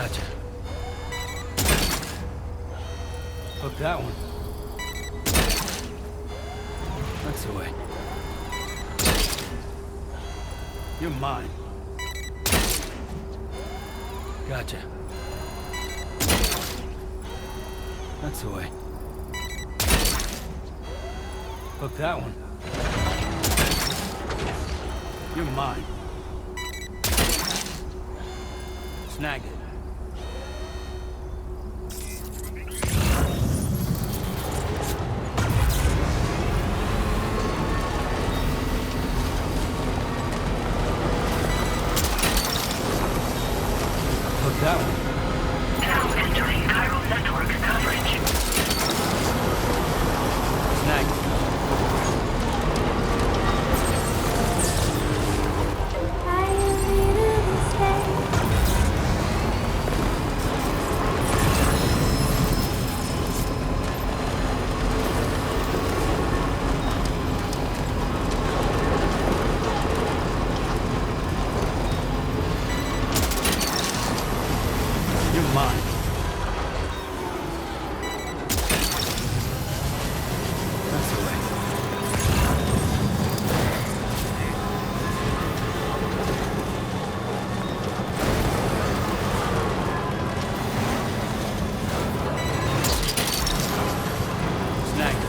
Gotcha. Hook that one. That's the way. You're mine. Gotcha. That's the way. Hook that one. You're mine. Snagged it. Hook that one. Now entering Chiral network coverage. Snagged it. You're mine. That's the way. Snagged it.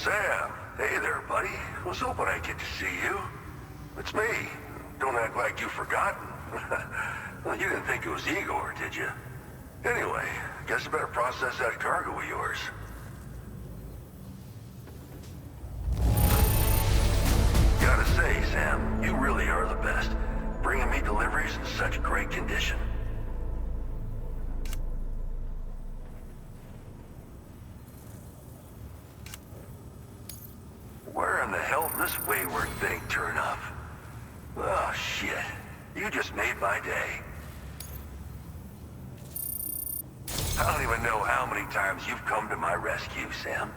Sam, hey there, buddy. Was hoping I'd get to see you. It's me. Don't act like you've forgotten. Well, you didn't think it was Igor, did you? Anyway, guess I better process that cargo of yours. Gotta say, Sam, you really are the best. Bringing me deliveries in such great condition. Where in the hell did this wayward thing turn up? Oh, shit. You just made my day. I don't even know how many times you've come to my rescue, Sam.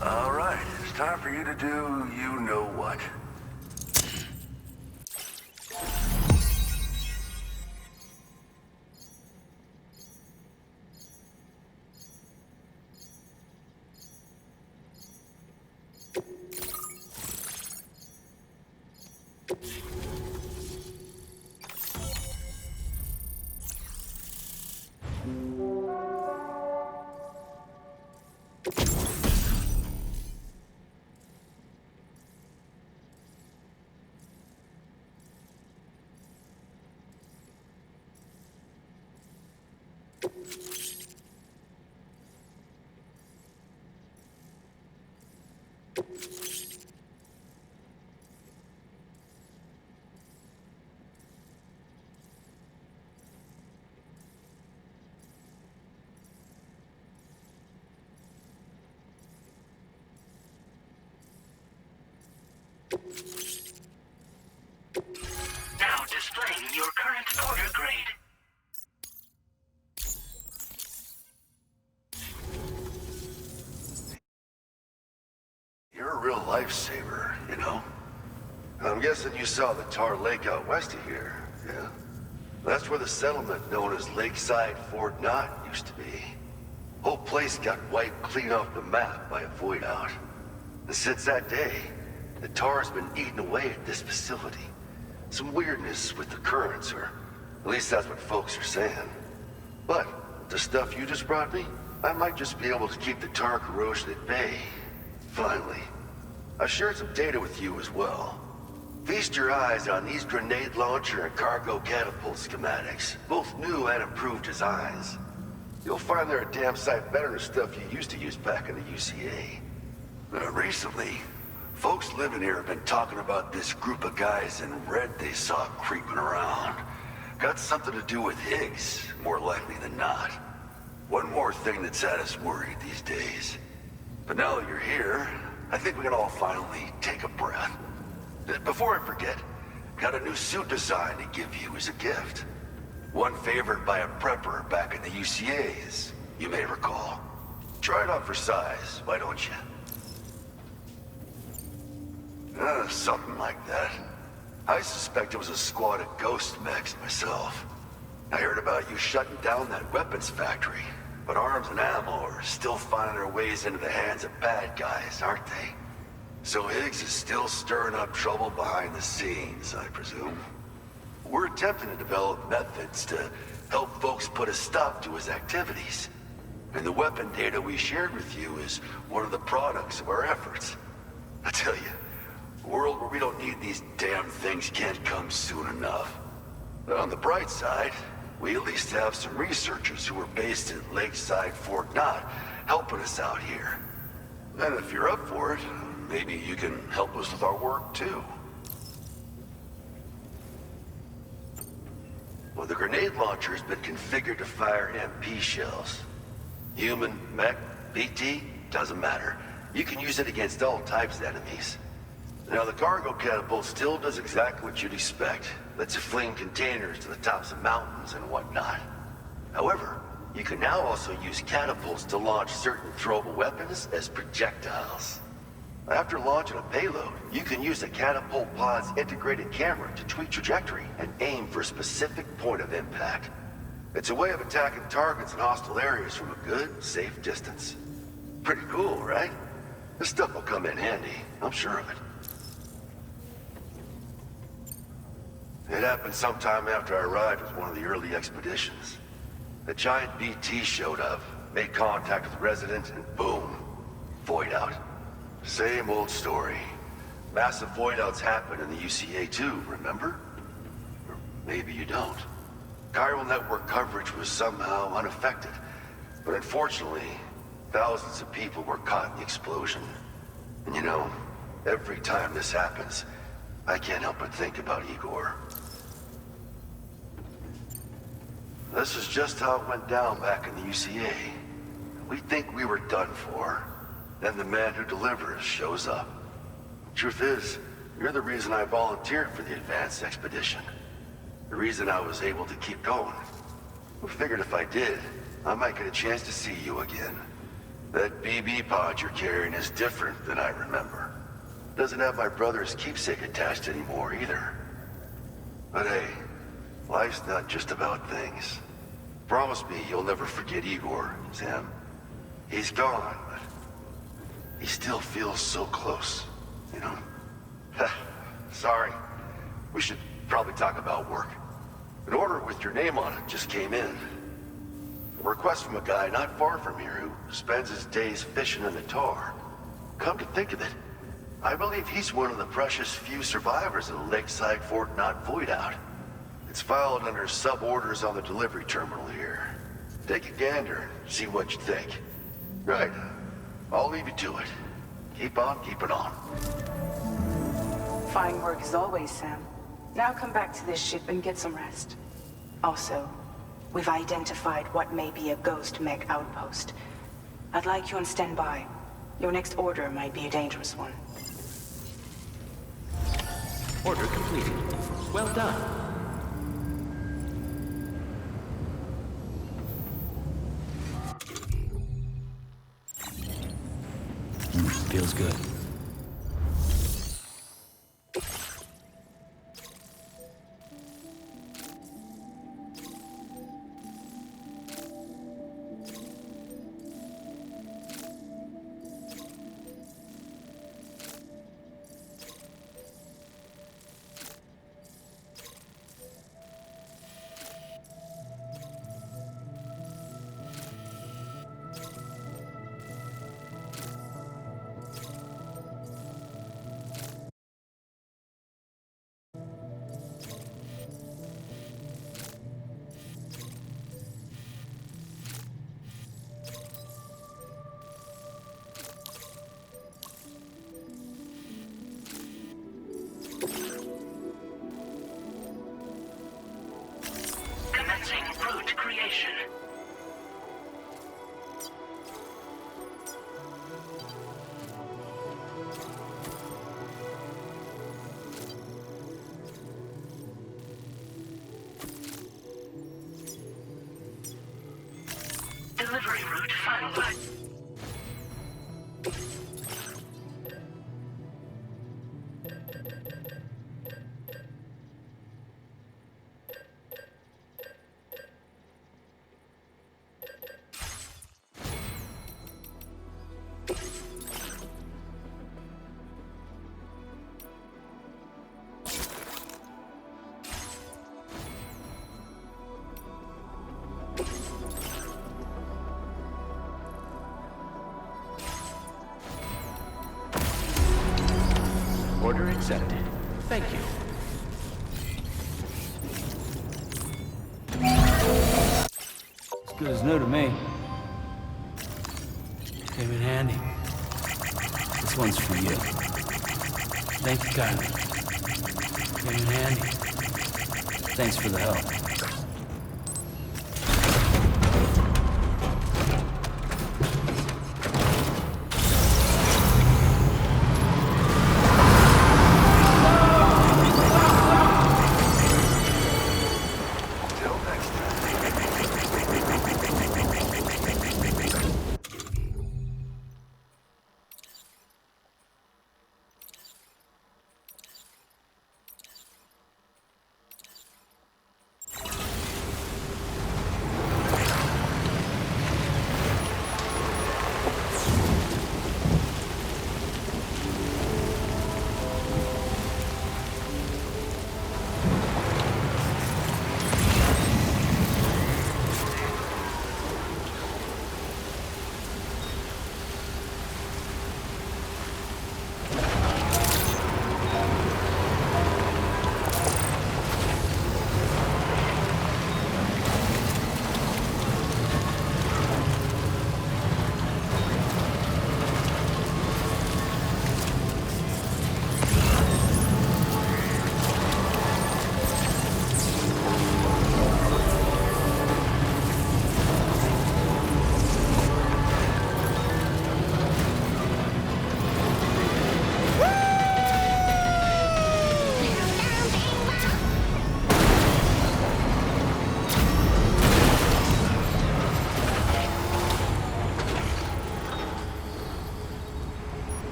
All right, it's time for you to do you-know-what. Now displaying your current order grade. You're a real lifesaver, you know? I'm guessing you saw the Tar Lake out west of here, yeah? That's where the settlement known as Lakeside Fort Knott used to be. Whole place got wiped clean off the map by a void out. And since that day, the tar's been eating away at this facility. Some weirdness with the currents, or at least that's what folks are saying. But the stuff you just brought me, I might just be able to keep the tar corrosion at bay. Finally. I've shared some data with you as well. Feast your eyes on these grenade launcher and cargo catapult schematics, both new and improved designs. You'll find they're a damn sight better than stuff you used to use back in the UCA. Recently, folks living here have been talking about this group of guys in red they saw creeping around. Got something to do with Higgs, more likely than not. One more thing that's had us worried these days. But now that you're here, I think we can all finally take a breath. Before I forget, got a new suit design to give you as a gift. One favored by a prepper back in the UCAs, you may recall. Try it on for size, why don't you? Something like that. I suspect it was a squad of ghost mechs myself. I heard about you shutting down that weapons factory, but arms and ammo are still finding their ways into the hands of bad guys, aren't they? So Higgs is still stirring up trouble behind the scenes, I presume. We're attempting to develop methods to help folks put a stop to his activities. And the weapon data we shared with you is one of the products of our efforts. I tell you, a world where we don't need these damn things can't come soon enough. But on the bright side, we at least have some researchers who are based at Lakeside Fort Knott helping us out here. And if you're up for it, maybe you can help us with our work too. Well, the grenade launcher has been configured to fire MP shells. Human, mech, BT, doesn't matter. You can use it against all types of enemies. Now, the cargo catapult still does exactly what you'd expect. Lets you fling containers to the tops of mountains and whatnot. However, you can now also use catapults to launch certain throwable weapons as projectiles. After launching a payload, you can use the catapult pod's integrated camera to tweak trajectory and aim for a specific point of impact. It's a way of attacking targets in hostile areas from a good, safe distance. Pretty cool, right? This stuff will come in handy, I'm sure of it. It happened sometime after I arrived with one of the early expeditions. The giant BT showed up, made contact with the resident, and boom, Void out. Same old story. Massive void outs happen in the UCA too, remember? Or maybe you don't. Chiral network coverage was somehow unaffected. But unfortunately, thousands of people were caught in the explosion. And you know, every time this happens, I can't help but think about Igor. This is just how it went down back in the UCA. We think we were done for. Then the man who delivers shows up. Truth is, you're the reason I volunteered for the advanced expedition. The reason I was able to keep going. I figured if I did, I might get a chance to see you again. That BB pod you're carrying is different than I remember. Doesn't have my brother's keepsake attached anymore either. But hey, life's not just about things. Promise me you'll never forget Igor, Sam. He's gone, but he still feels so close, you know? Sorry. We should probably talk about work. An order with your name on it just came in. A request from a guy not far from here who spends his days fishing in the tar. Come to think of it, I believe he's one of the precious few survivors of the Lakeside Fort Knott Void Out. It's filed under sub-orders on the delivery terminal here. Take a gander and see what you think. Right. I'll leave you to it. Keep on keeping on. Fine work as always, Sam. Now come back to this ship and get some rest. Also, we've identified what may be a ghost mech outpost. I'd like you on standby. Your next order might be a dangerous one. Order completed. Well done. Feels good. Commencing route creation. Delivery route finalized. Order accepted. Thank you. As good as new to me. Came in handy. This one's for you. Thank you, kindly. Came in handy. Thanks for the help. Till next time.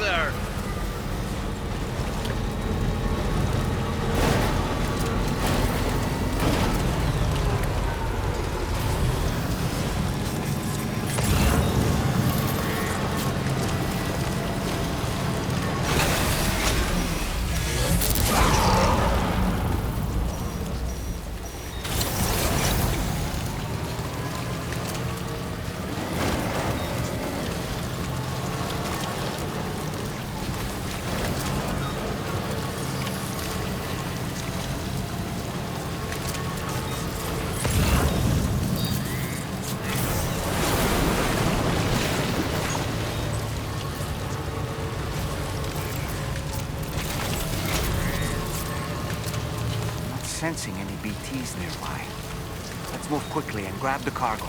there! Sensing any BTs nearby. Let's move quickly and grab the cargo.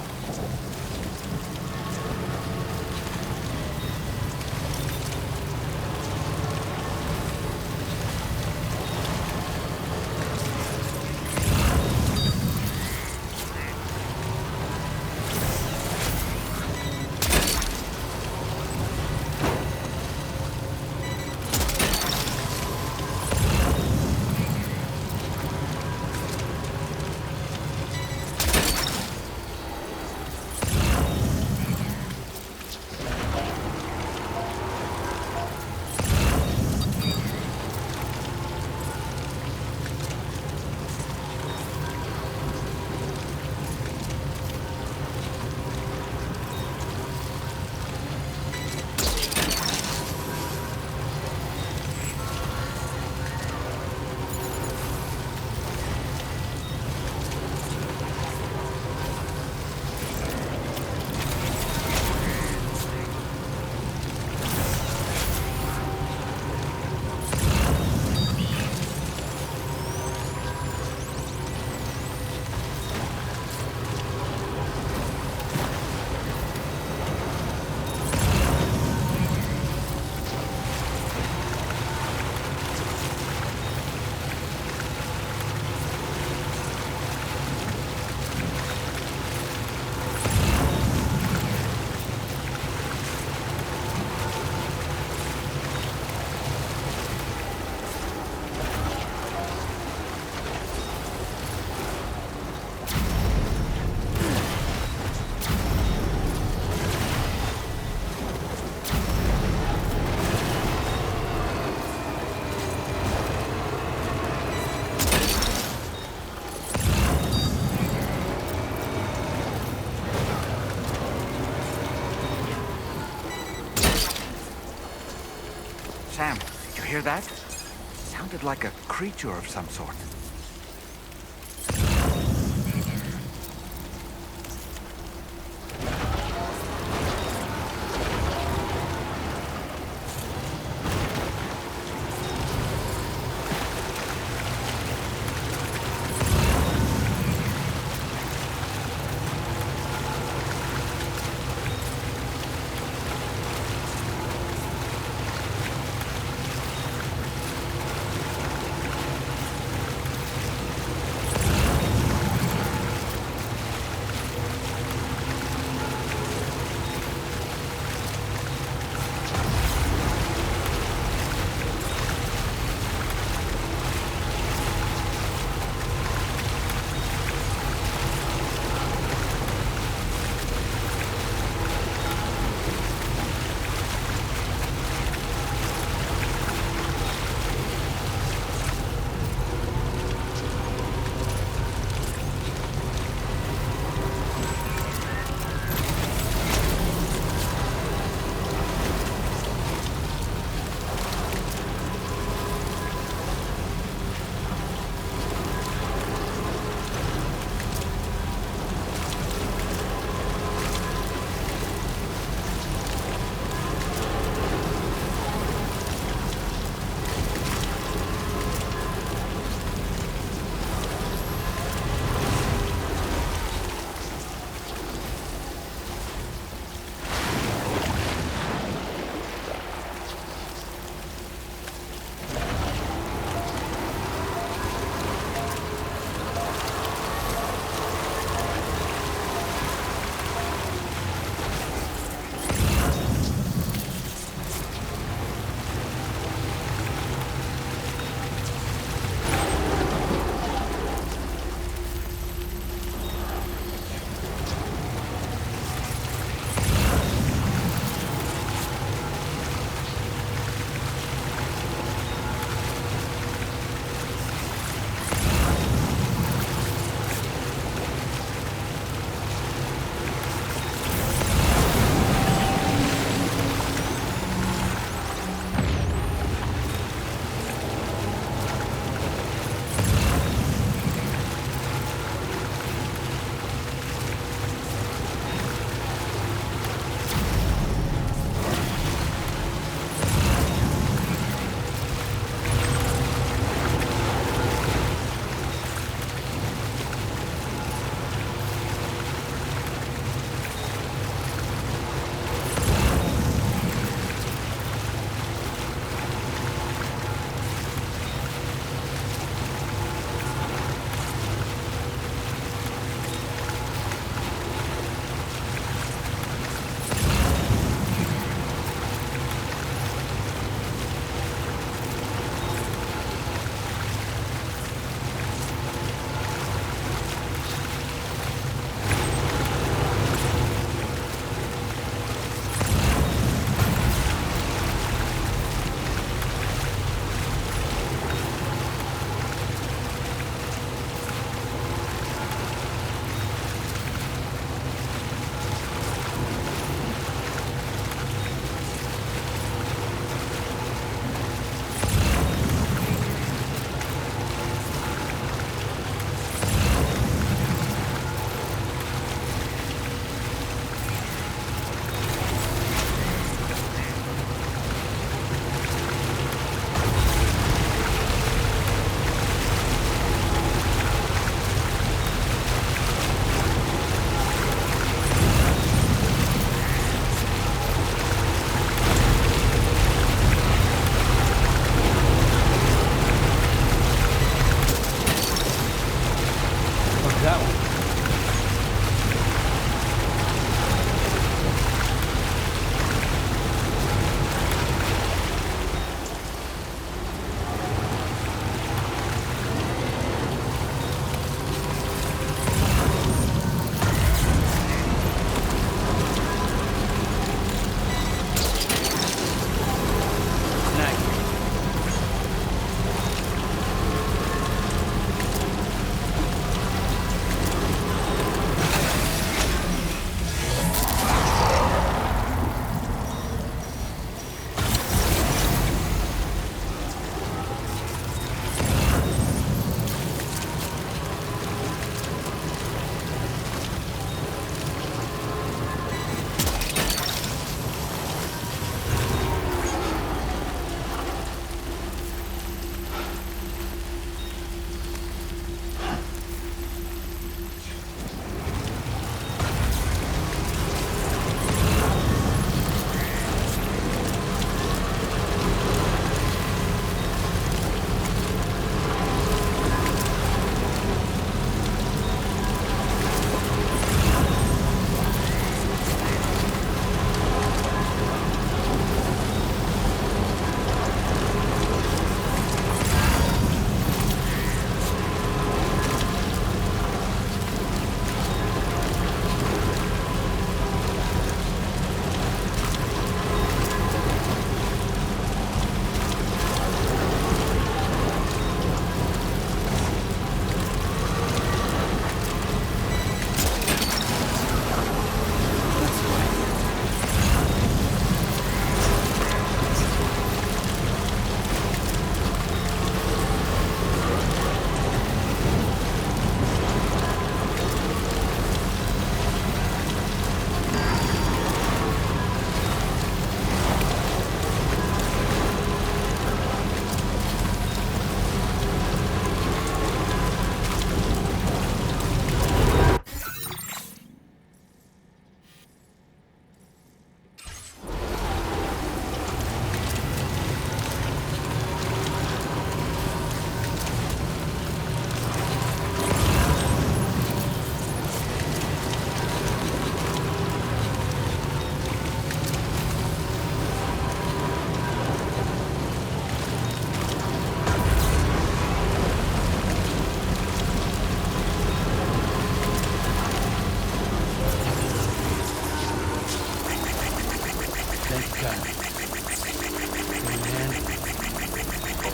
Sam, did you hear that? Sounded like a creature of some sort.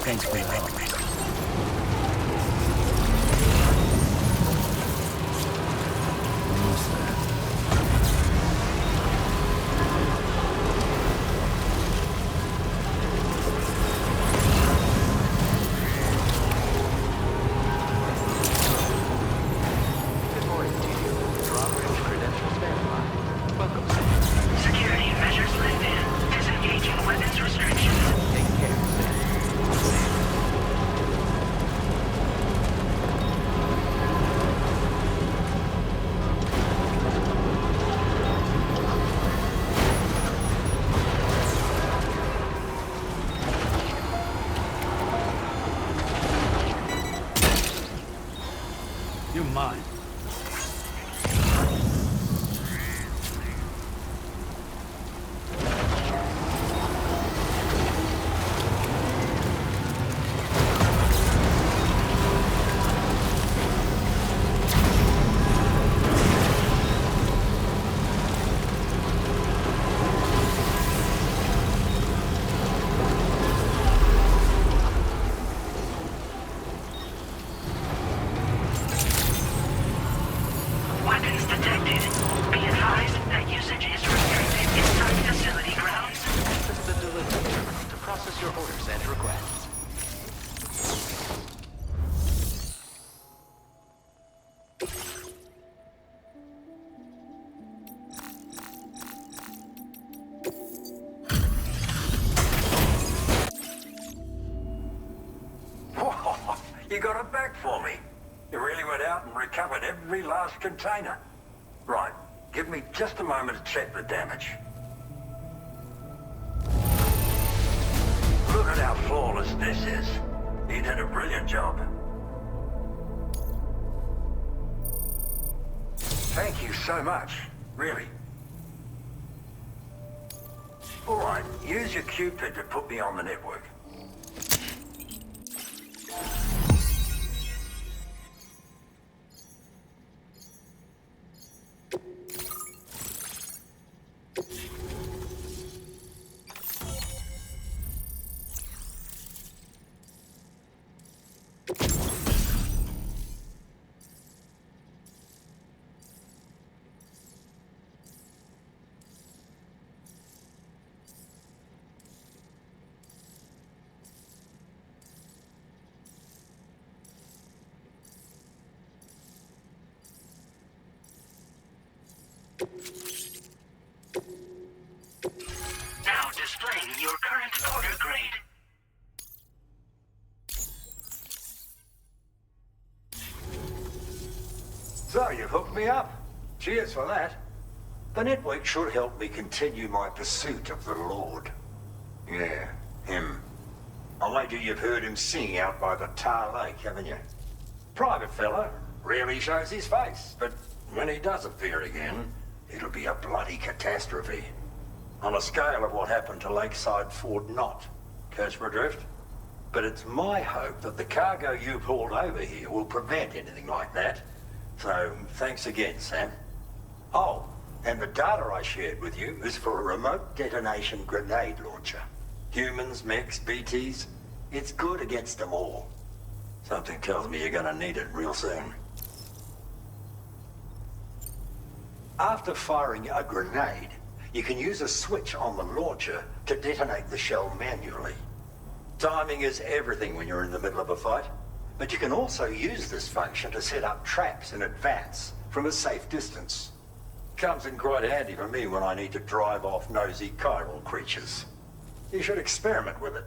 Thanks for the help. Almost there. Good morning to you. Drawbridge credential standby. Welcome, Sam. Security measures lifted. Disengaging weapons restrictions. Take care, Sam. You're mine. Weapons detected. Be advised that usage is restricted inside facility grounds. Access the delivery terminal to process your orders and requests. You got it back for me. You really went out and recovered every last container. Right, give me just a moment to check the damage. Look at how flawless this is. You did a brilliant job. Thank you so much, really. All right, use your Cupid to put me on the network. Now displaying your current order grade. So, you've hooked me up. Cheers for that. The network should help me continue my pursuit of the Lord. Yeah, him. I wager you've heard him sing out by the Tar Lake, haven't you? Private fella, rarely shows his face, but when he does appear again, it'll be a bloody catastrophe. On a scale of what happened to Lakeside Fort Knott. Catch my drift? But it's my hope that the cargo you pulled over here will prevent anything like that. So, thanks again, Sam. Oh, and the data I shared with you is for a remote detonation grenade launcher. Humans, mechs, BTs, it's good against them all. Something tells me you're gonna need it real soon. After firing a grenade, you can use a switch on the launcher to detonate the shell manually. Timing is everything when you're in the middle of a fight, but you can also use this function to set up traps in advance from a safe distance. Comes in quite handy for me when I need to drive off nosy chiral creatures. You should experiment with it.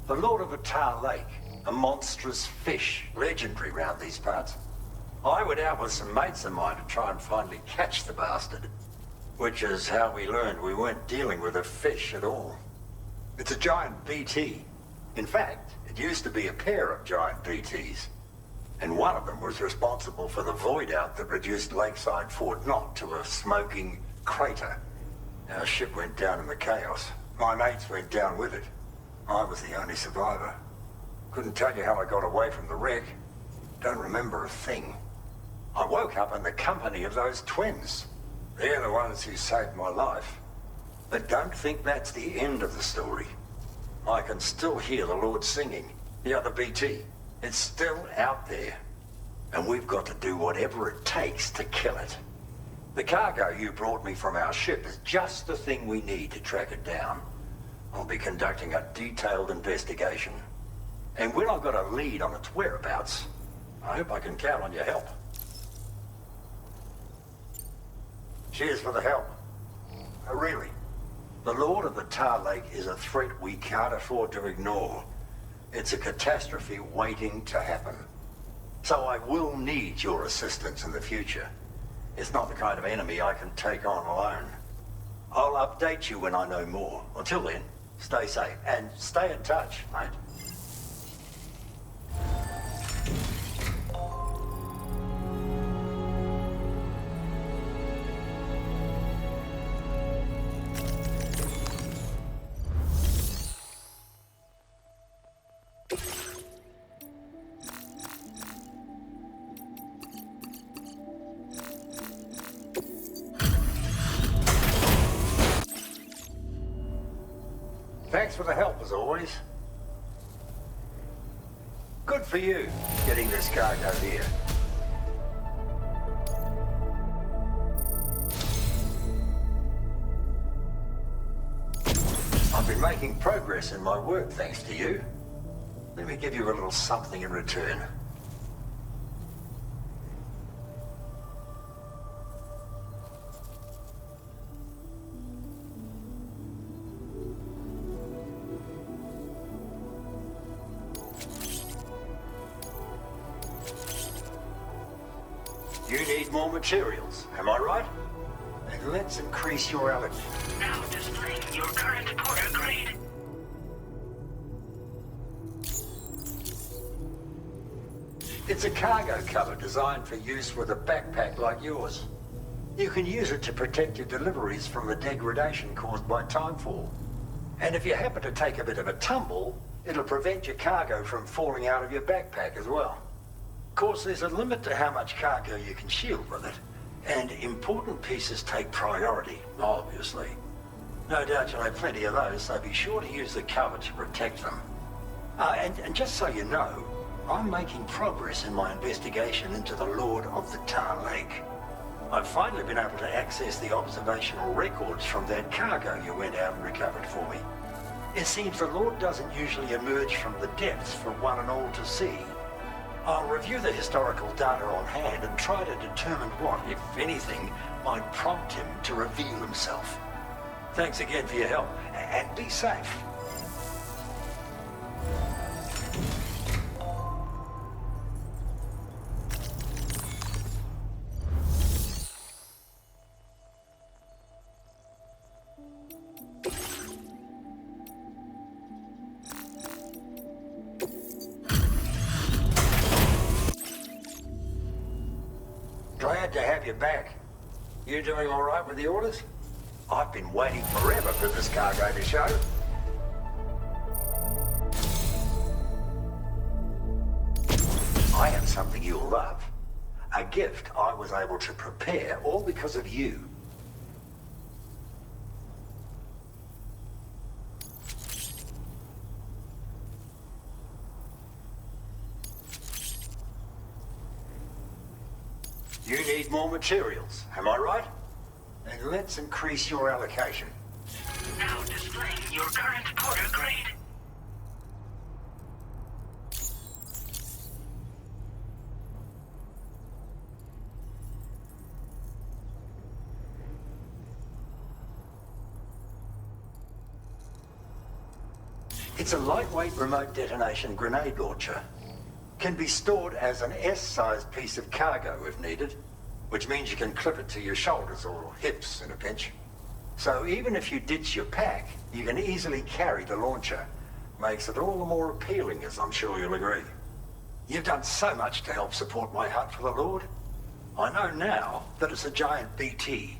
The Lord of the Tar Lake, a monstrous fish, legendary round these parts. I went out with some mates of mine to try and finally catch the bastard. Which is how we learned we weren't dealing with a fish at all. It's a giant BT. In fact, it used to be a pair of giant BTs. And one of them was responsible for the void out that reduced Lakeside Fort Knott to a smoking crater. Our ship went down in the chaos. My mates went down with it. I was the only survivor. Couldn't tell you how I got away from the wreck. Don't remember a thing. I woke up in the company of those twins. They're the ones who saved my life. But don't think that's the end of the story. I can still hear the Lord singing. The other BT. It's still out there. And we've got to do whatever it takes to kill it. The cargo you brought me from our ship is just the thing we need to track it down. I'll be conducting a detailed investigation. And when I've got a lead on its whereabouts, I hope I can count on your help. Cheers for the help. Really. The Lord of the Tar Lake is a threat we can't afford to ignore. It's a catastrophe waiting to happen. So I will need your assistance in the future. It's not the kind of enemy I can take on alone. I'll update you when I know more. Until then, stay safe and stay in touch, mate. Thanks for the help, as always. Good for you, getting this cargo here. I've been making progress in my work thanks to you. Let me give you a little something in return. You need more materials, am I right? Then let's increase your allocation. Now displaying your current porter grade. It's a cargo cover designed for use with a backpack like yours. You can use it to protect your deliveries from the degradation caused by timefall. And if you happen to take a bit of a tumble, it'll prevent your cargo from falling out of your backpack as well. Of course, there's a limit to how much cargo you can shield with it, and important pieces take priority, obviously. No doubt you'll have plenty of those, so be sure to use the cover to protect them. And just so you know, I'm making progress in my investigation into the Lord of the Tar Lake. I've finally been able to access the observational records from that cargo you went out and recovered for me. It seems the Lord doesn't usually emerge from the depths for one and all to see. I'll review the historical data on hand and try to determine what, if anything, might prompt him to reveal himself. Thanks again for your help, and be safe. Glad to have you back. You doing all right with the orders? I've been waiting forever for this cargo to show. I have something you'll love. A gift I was able to prepare all because of you. You need more materials, am I right? Then let's increase your allocation. Now displaying your current porter grade. It's a lightweight remote detonation grenade launcher. Can be stored as an S-sized piece of cargo if needed, which means you can clip it to your shoulders or hips in a pinch. So even if you ditch your pack, you can easily carry the launcher. Makes it all the more appealing, as I'm sure you'll agree. You've done so much to help support my hunt for the Lord. I know now that it's a giant BT.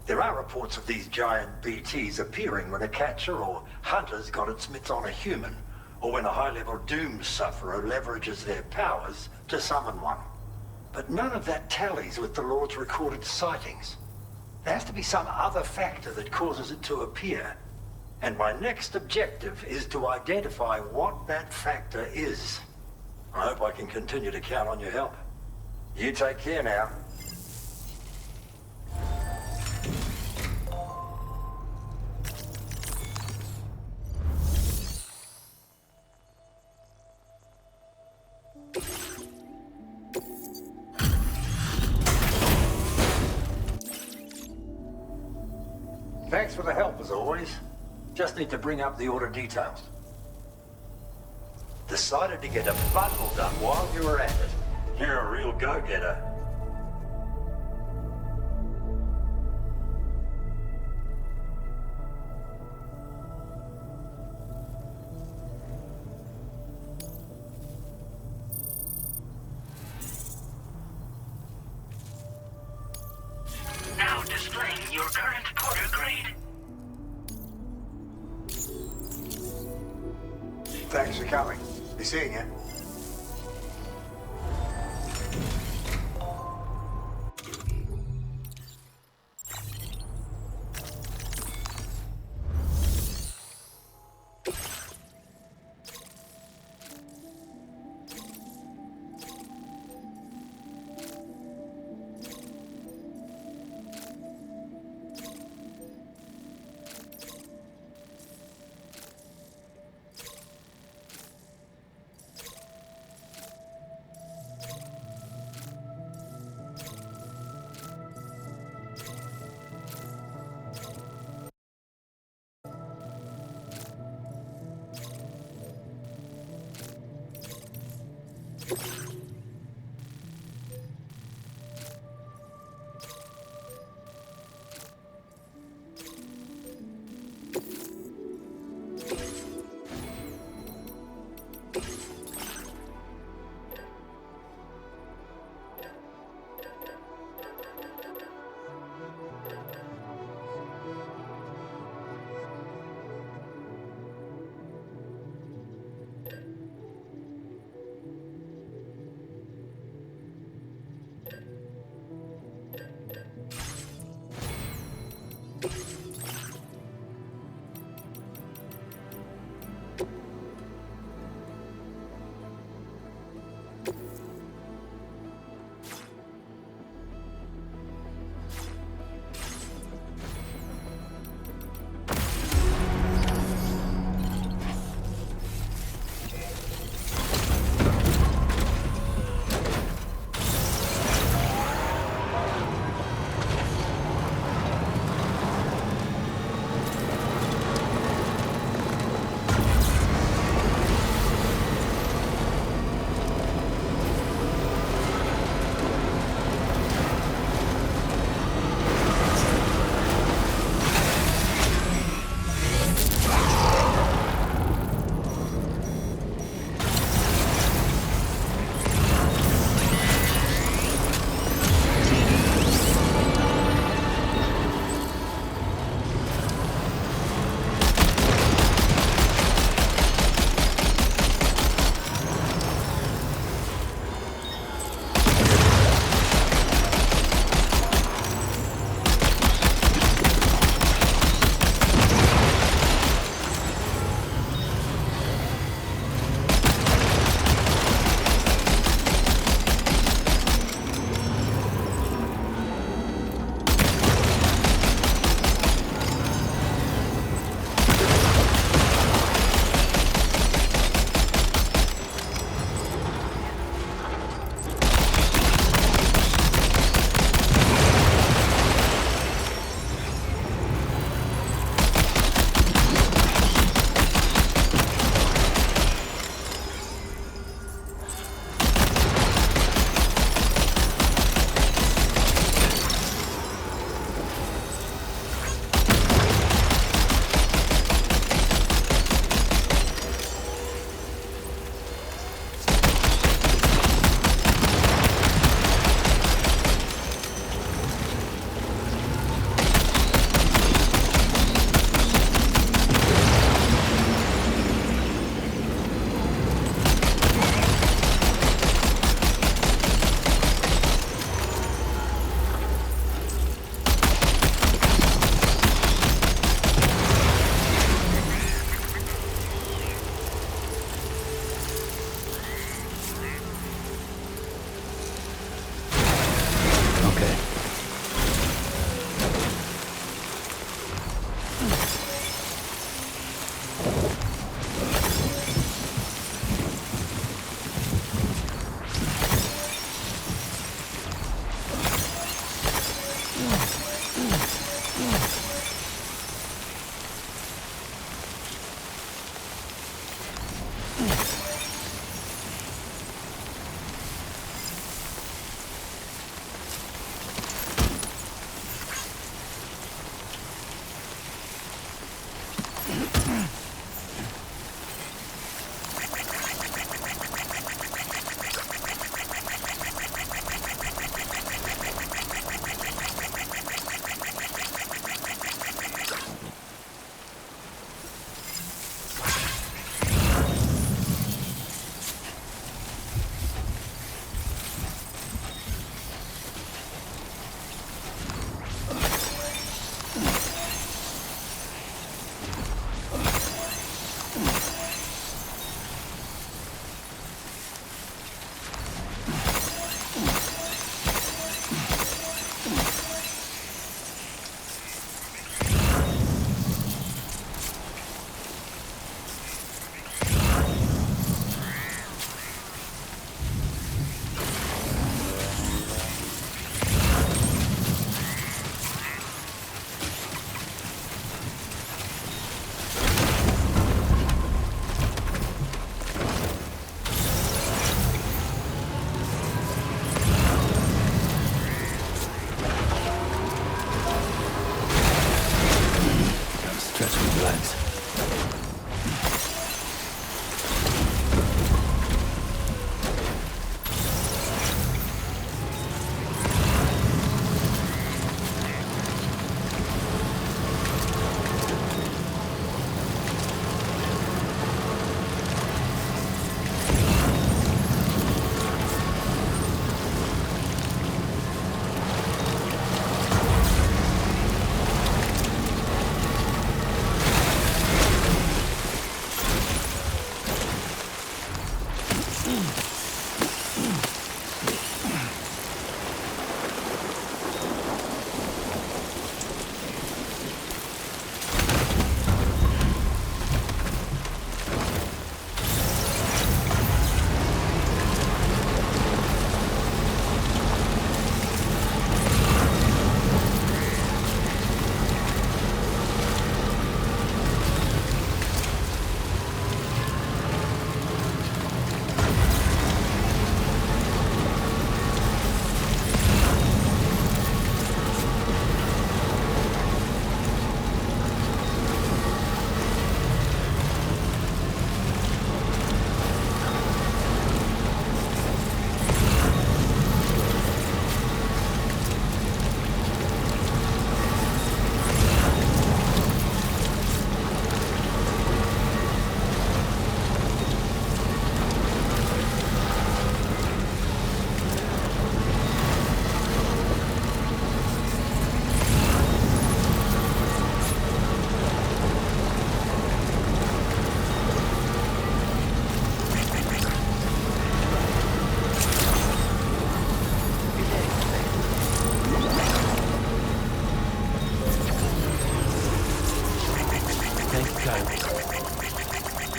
There are reports of these giant BTs appearing when a catcher or hunter's got its mitts on a human, or when a high-level doom sufferer leverages their powers to summon one. But none of that tallies with the Lord's recorded sightings. There has to be some other factor that causes it to appear. And my next objective is to identify what that factor is. I hope I can continue to count on your help. You take care now. Thanks for the help, as always. Just need to bring up the order details. Decided to get a bundle done while you were at it. You're a real go-getter. Now displaying your current Porter grade. Thanks for coming. Be seeing you.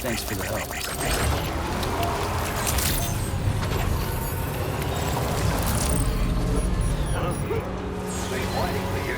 Thanks for the help. Been waiting for you.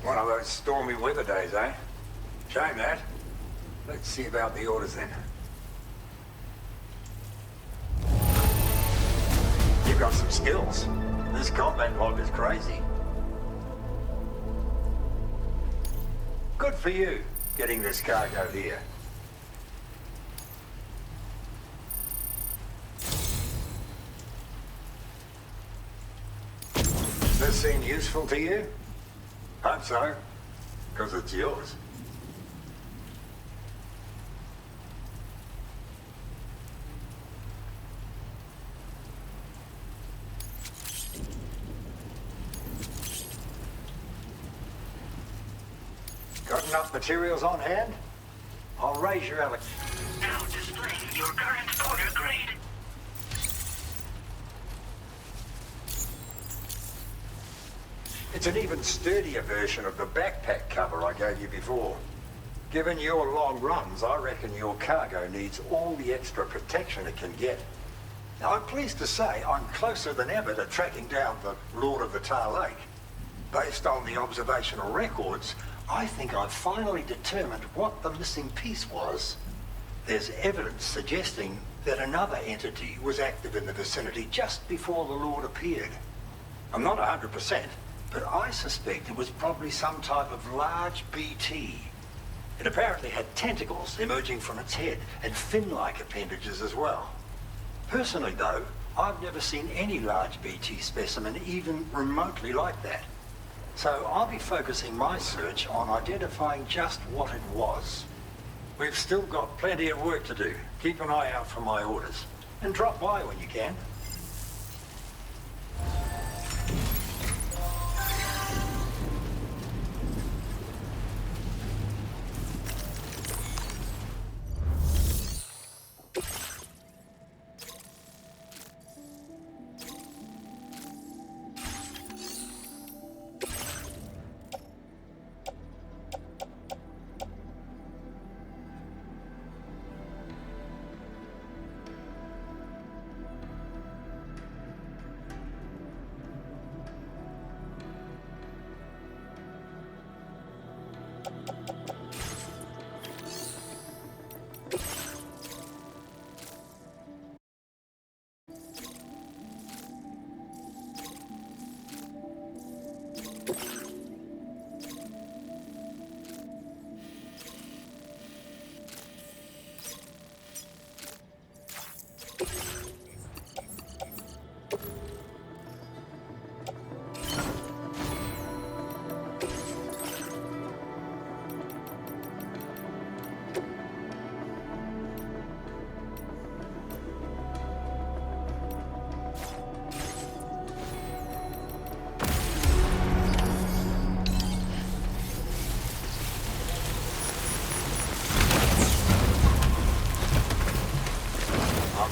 One of those stormy weather days, eh? Shame that. Let's see about the orders then. You've got some skills. This combat log is crazy. Good for you, getting this cargo here. This seem useful to you? Hope so, because it's yours. Got enough materials on hand? I'll raise your alloc. Now displaying your current order grade. It's an even sturdier version of the backpack cover I gave you before. Given your long runs, I reckon your cargo needs all the extra protection it can get. Now, I'm pleased to say I'm closer than ever to tracking down the Lord of the Tar Lake. Based on the observational records, I think I've finally determined what the missing piece was. There's evidence suggesting that another entity was active in the vicinity just before the Lord appeared. I'm not 100%, but I suspect it was probably some type of large BT. It apparently had tentacles emerging from its head and fin-like appendages as well. Personally, though, I've never seen any large BT specimen even remotely like that. So I'll be focusing my search on identifying just what it was. We've still got plenty of work to do. Keep an eye out for my orders. And drop by when you can.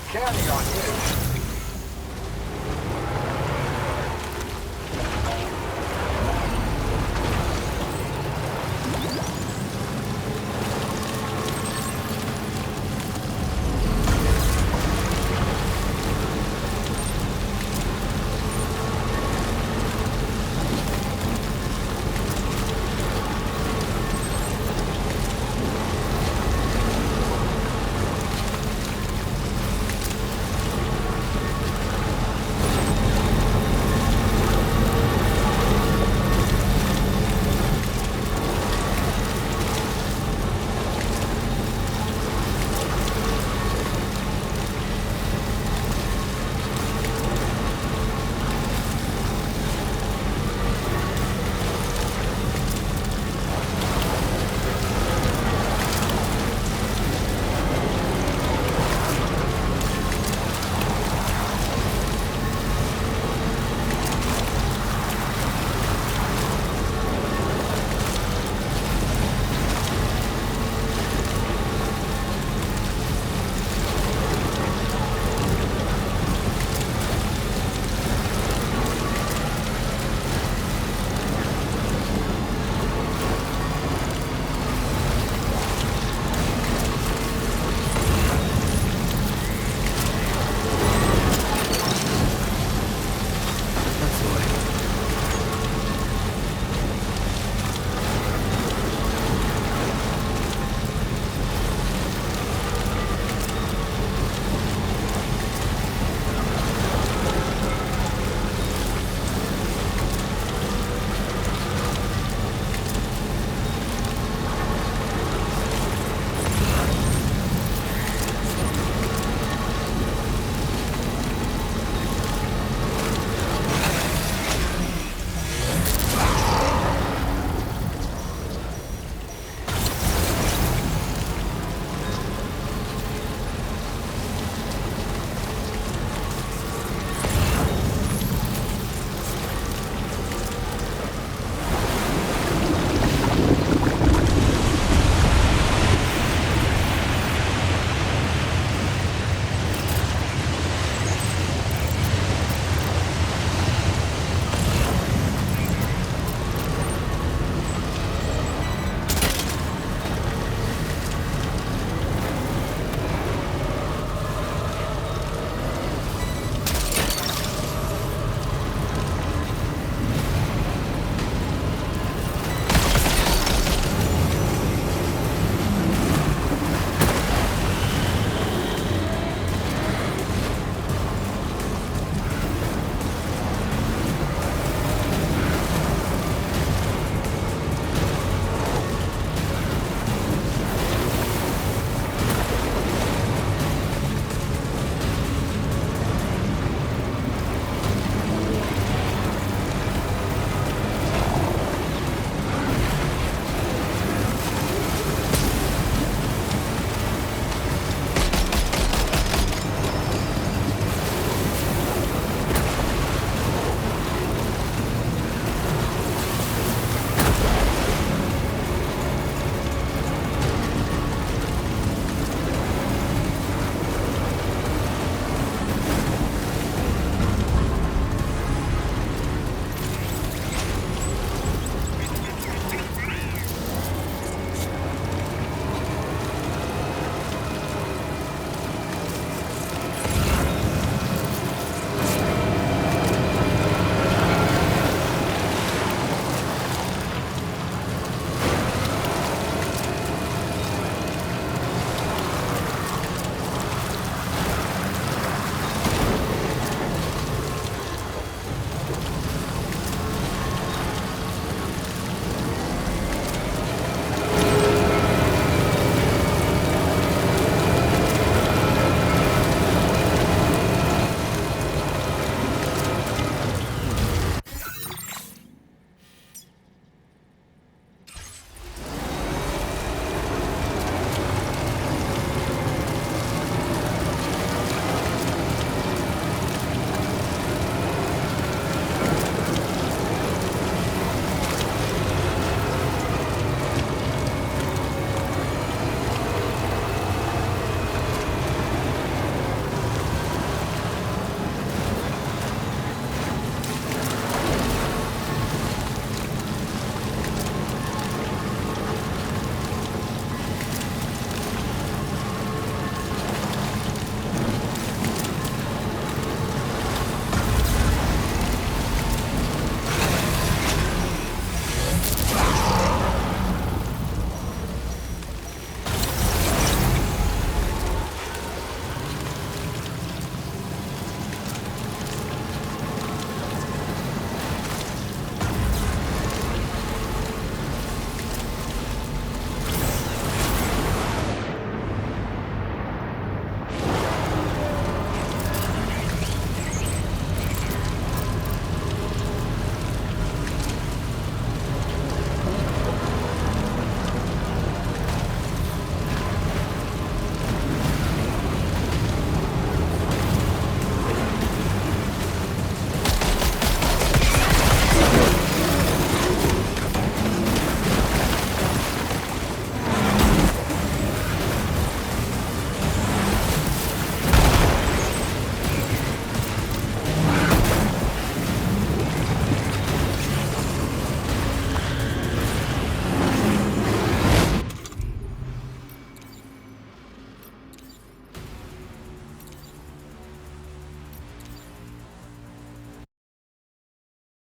Counting on you.